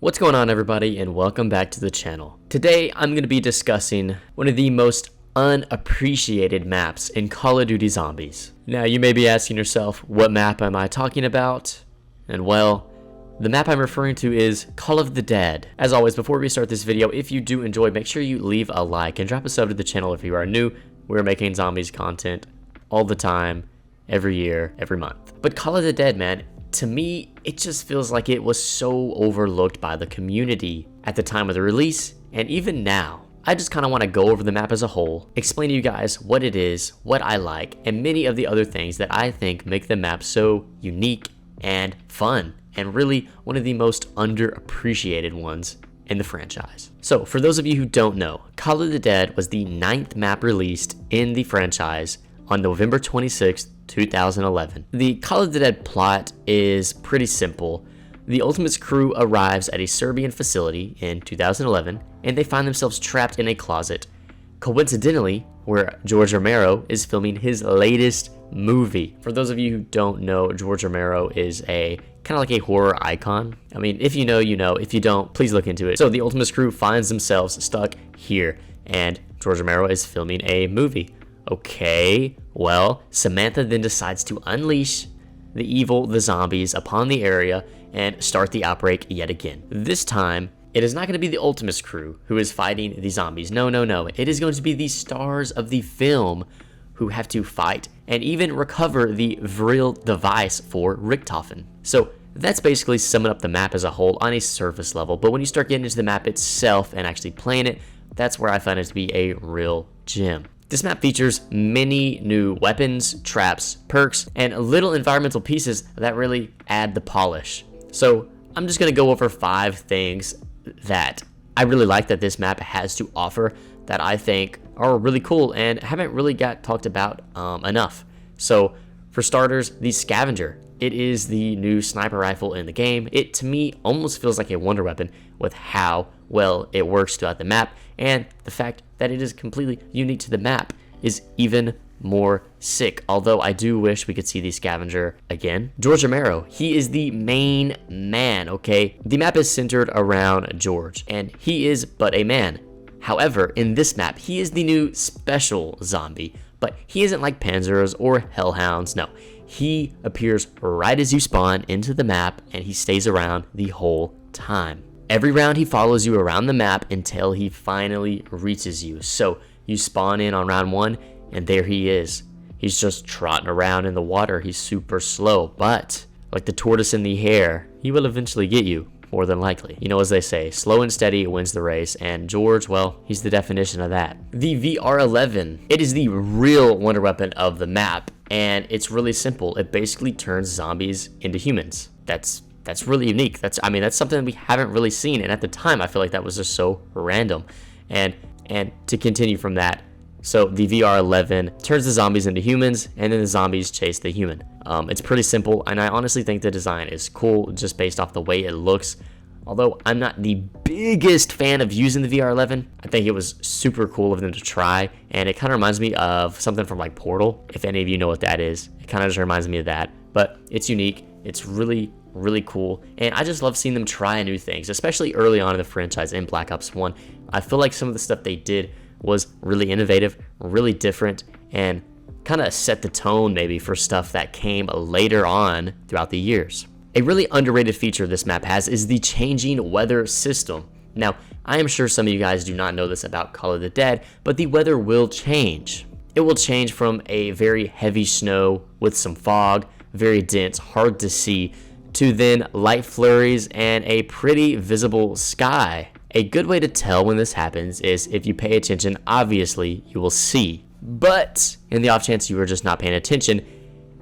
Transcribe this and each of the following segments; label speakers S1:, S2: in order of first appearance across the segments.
S1: What's going on, everybody, and welcome back to the channel. Today I'm going to be discussing one of the most unappreciated maps in Call of Duty Zombies. Now you may be asking yourself, what map am I talking about? And well, the map I'm referring to is Call of the Dead. As always, before we start this video, if you do enjoy, make sure you leave a like and drop a sub to the channel if you are new. We're making zombies content all the time, every year, every month. But Call of the Dead, man, to me, it just feels like it was so overlooked by the community at the time of the release, and even now. I just kind of want to go over the map as a whole, explain to you guys what it is, what I like, and many of the other things that I think make the map so unique and fun, and really one of the most underappreciated ones in the franchise. So, for those of you who don't know, Call of the Dead was the 9th map released in the franchise on November 26th, 2011. The Call of the Dead plot is pretty simple. The Ultimate's crew arrives at a Serbian facility in 2011, and they find themselves trapped in a closet, coincidentally, where George Romero is filming his latest movie. For those of you who don't know, George Romero is a kind of like a horror icon. I mean, if you know, you know. If you don't, please look into it. So the Ultimate's crew finds themselves stuck here, and George Romero is filming a movie. Okay, well, Samantha then decides to unleash the zombies upon the area and start the outbreak yet again. This time, it is not going to be the Ultimate's crew who is fighting the zombies. No. It is going to be the stars of the film who have to fight and even recover the Vril device for Richtofen. So that's basically summing up the map as a whole on a surface level. But when you start getting into the map itself and actually playing it, that's where I find it to be a real gem. This map features many new weapons, traps, perks, and little environmental pieces that really add the polish. So I'm just going to go over 5 things that I really like that this map has to offer that I think are really cool and haven't really got talked about enough. So for starters, the Scavenger. It is the new sniper rifle in the game. It, to me, almost feels like a wonder weapon with how well it works throughout the map, and the fact that it is completely unique to the map is even more sick, although I do wish we could see the Scavenger again. George Romero, he is the main man, okay? The map is centered around George, and he is but a man. However, in this map, he is the new special zombie, but he isn't like Panzers or Hellhounds, no. He appears right as you spawn into the map, and he stays around the whole time. Every round he follows you around the map until he finally reaches you. So you spawn in on round 1, and there he is. He's just trotting around in the water. He's super slow, but like the tortoise in the hare, he will eventually get you, more than likely. You know, as they say, slow and steady wins the race, and George, well, he's the definition of that. The VR11, it is the real wonder weapon of the map, and it's really simple. It basically turns zombies into humans. That's really unique. That's something we haven't really seen, and at the time I feel like that was just so random. And to continue from that, so the VR11 turns the zombies into humans, and then the zombies chase the human. It's pretty simple, and I honestly think the design is cool just based off the way it looks. Although I'm not the biggest fan of using the VR11, I think it was super cool of them to try, and it kind of reminds me of something from like Portal, if any of you know what that is. It kind of just reminds me of that, but it's unique. It's really cool, and I just love seeing them try new things, especially early on in the franchise in Black Ops 1. I feel like some of the stuff they did was really innovative, really different, and kind of set the tone maybe for stuff that came later on throughout the years. A really underrated feature this map has is the changing weather system. Now, I am sure some of you guys do not know this about Call of the Dead, but the weather will change. It will change from a very heavy snow with some fog, very dense, hard to see, to then light flurries and a pretty visible sky. A good way to tell when this happens is if you pay attention, obviously you will see. But in the off chance you are just not paying attention,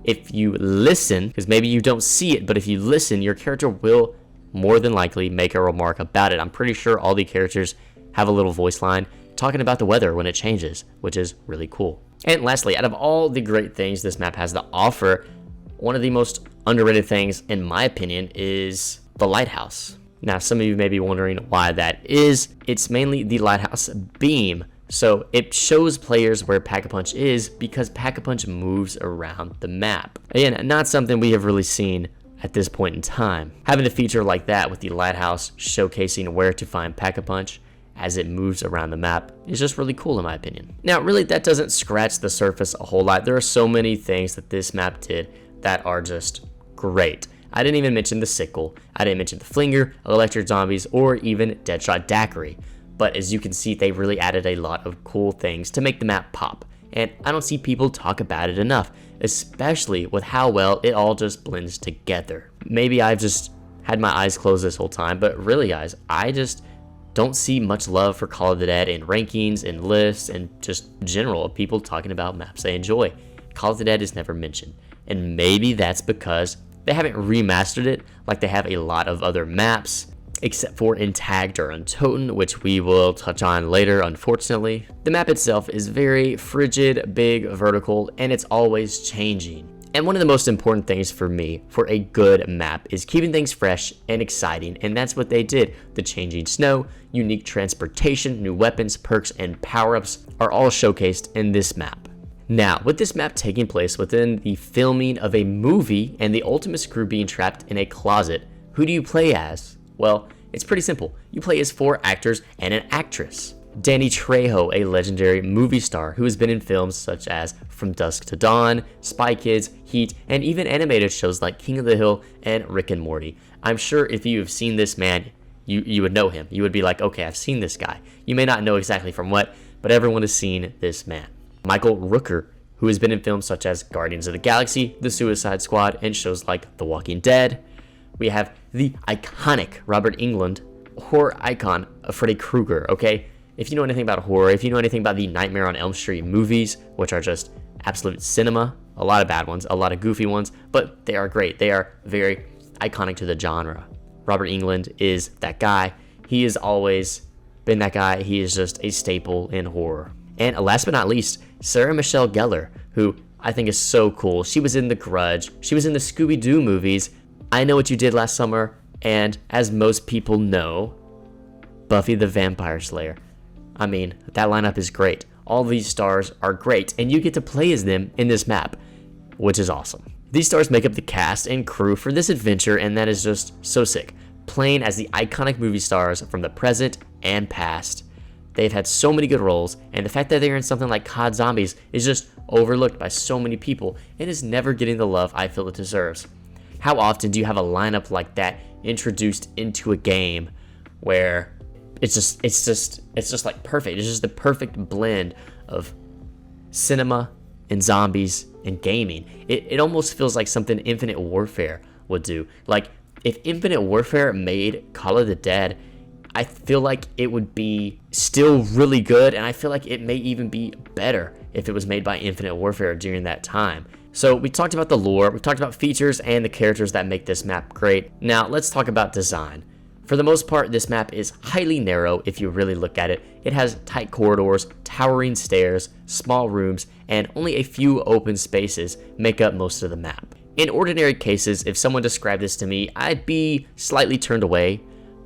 S1: if you listen, because maybe you don't see it, but if you listen, your character will more than likely make a remark about it. I'm pretty sure all the characters have a little voice line talking about the weather when it changes, which is really cool. And lastly, out of all the great things this map has to offer, one of the most underrated things, in my opinion, is the Lighthouse. Now, some of you may be wondering why that is. It's mainly the Lighthouse beam. So it shows players where Pack-a-Punch is because Pack-a-Punch moves around the map. Again, not something we have really seen at this point in time. Having a feature like that with the Lighthouse showcasing where to find Pack-a-Punch as it moves around the map is just really cool in my opinion. Now really that doesn't scratch the surface a whole lot. There are so many things that this map did that are just great. I didn't even mention the sickle, I didn't mention the flinger, electric zombies, or even Deadshot Daiquiri. But as you can see, they really added a lot of cool things to make the map pop. And I don't see people talk about it enough, especially with how well it all just blends together. Maybe I've just had my eyes closed this whole time, but really guys, I just don't see much love for Call of the Dead in rankings and lists and just general of people talking about maps they enjoy. Call of the Dead is never mentioned. And maybe that's because they haven't remastered it like they have a lot of other maps, except for Intact or Untoten, which we will touch on later, unfortunately. The map itself is very frigid, big, vertical, and it's always changing. And one of the most important things for me for a good map is keeping things fresh and exciting, and that's what they did. The changing snow, unique transportation, new weapons, perks, and power-ups are all showcased in this map. Now, with this map taking place within the filming of a movie and the Ultimates crew being trapped in a closet, who do you play as? Well, it's pretty simple. You play as 4 actors and an actress. Danny Trejo, a legendary movie star who has been in films such as From Dusk to Dawn, Spy Kids, Heat, and even animated shows like King of the Hill and Rick and Morty. I'm sure if you have seen this man, you would know him. You would be like, okay, I've seen this guy. You may not know exactly from what, but everyone has seen this man. Michael Rooker, who has been in films such as Guardians of the Galaxy, The Suicide Squad, and shows like The Walking Dead. We have the iconic Robert Englund, horror icon of Freddy Krueger, okay? If you know anything about horror, if you know anything about the Nightmare on Elm Street movies, which are just absolute cinema, a lot of bad ones, a lot of goofy ones, but they are great. They are very iconic to the genre. Robert Englund is that guy. He has always been that guy. He is just a staple in horror. And last but not least, Sarah Michelle Gellar, who I think is so cool. She was in The Grudge. She was in the Scooby-Doo movies. I Know What You Did Last Summer, and as most people know, Buffy the Vampire Slayer. I mean, that lineup is great. All these stars are great, and you get to play as them in this map, which is awesome. These stars make up the cast and crew for this adventure, and that is just so sick. Playing as the iconic movie stars from the present and past. They've had so many good roles, and the fact that they're in something like COD Zombies is just overlooked by so many people, and is never getting the love I feel it deserves. How often do you have a lineup like that introduced into a game where it's just like perfect. It's just the perfect blend of cinema and zombies and gaming. It almost feels like something Infinite Warfare would do. Like if Infinite Warfare made Call of the Dead, I feel like it would be still really good, and I feel like it may even be better if it was made by Infinite Warfare during that time. So we talked about the lore, we talked about features and the characters that make this map great. Now let's talk about design. For the most part, this map is highly narrow if you really look at it. It has tight corridors, towering stairs, small rooms, and only a few open spaces make up most of the map. In ordinary cases, if someone described this to me, I'd be slightly turned away,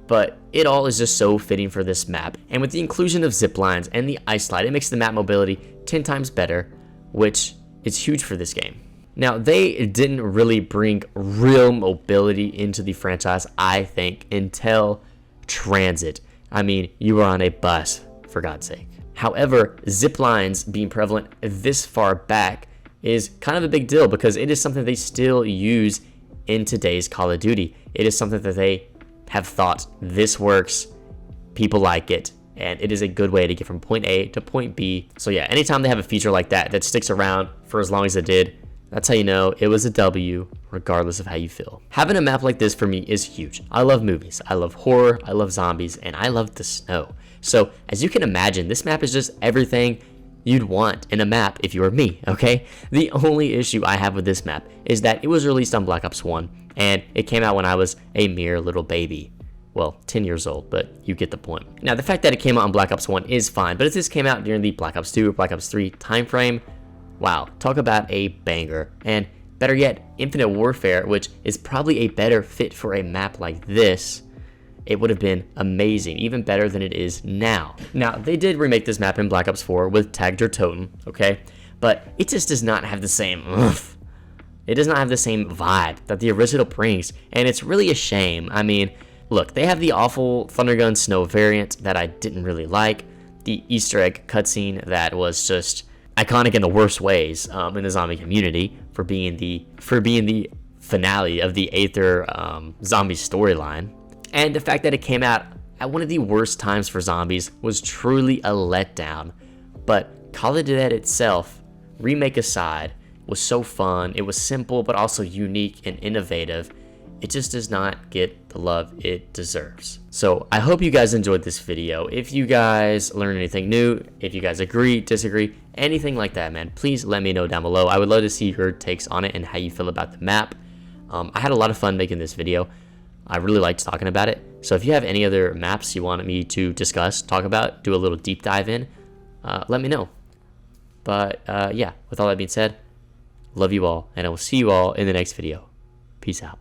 S1: but it all is just so fitting for this map. And with the inclusion of zip lines and the ice slide, it makes the map mobility 10 times better, which is huge for this game. Now, they didn't really bring real mobility into the franchise, I think, until Transit. I mean, you were on a bus, for God's sake. However, zip lines being prevalent this far back is kind of a big deal because it is something they still use in today's Call of Duty. It is something that they have thought, this works, people like it, and it is a good way to get from point A to point B. So yeah, anytime they have a feature like that that sticks around for as long as it did, that's how you know it was a W, regardless of how you feel. Having a map like this for me is huge. I love movies, I love horror, I love zombies, and I love the snow. So as you can imagine, this map is just everything you'd want in a map if you were me, okay? The only issue I have with this map is that it was released on Black Ops 1, and it came out when I was a mere little baby. Well, 10 years old, but you get the point. Now, the fact that it came out on Black Ops 1 is fine, but if this came out during the Black Ops 2 or Black Ops 3 timeframe, wow, talk about a banger. And better yet, Infinite Warfare, which is probably a better fit for a map like this, it would have been amazing, even better than it is now. Now, they did remake this map in Black Ops 4 with Tagged or Totem, okay? But it just does not have the same oomph. It does not have the same vibe that the original brings, and it's really a shame. I mean, look, they have the awful Thundergun Snow variant that I didn't really like, the Easter egg cutscene that was just iconic in the worst ways in the zombie community for being the finale of the Aether zombie storyline, and the fact that it came out at one of the worst times for zombies was truly a letdown. But Call of Duty itself, remake aside, was so fun. It was simple but also unique and innovative. It just does not get the love it deserves. So I hope you guys enjoyed this video. If you guys learned anything new, if you guys agree, disagree, anything like that, man, please let me know down below. I would love to see your takes on it and how you feel about the map. I had a lot of fun making this video. I really liked talking about it. So if you have any other maps you wanted me to discuss, talk about, do a little deep dive in, let me know. But yeah, with all that being said, love you all, and I will see you all in the next video. Peace out.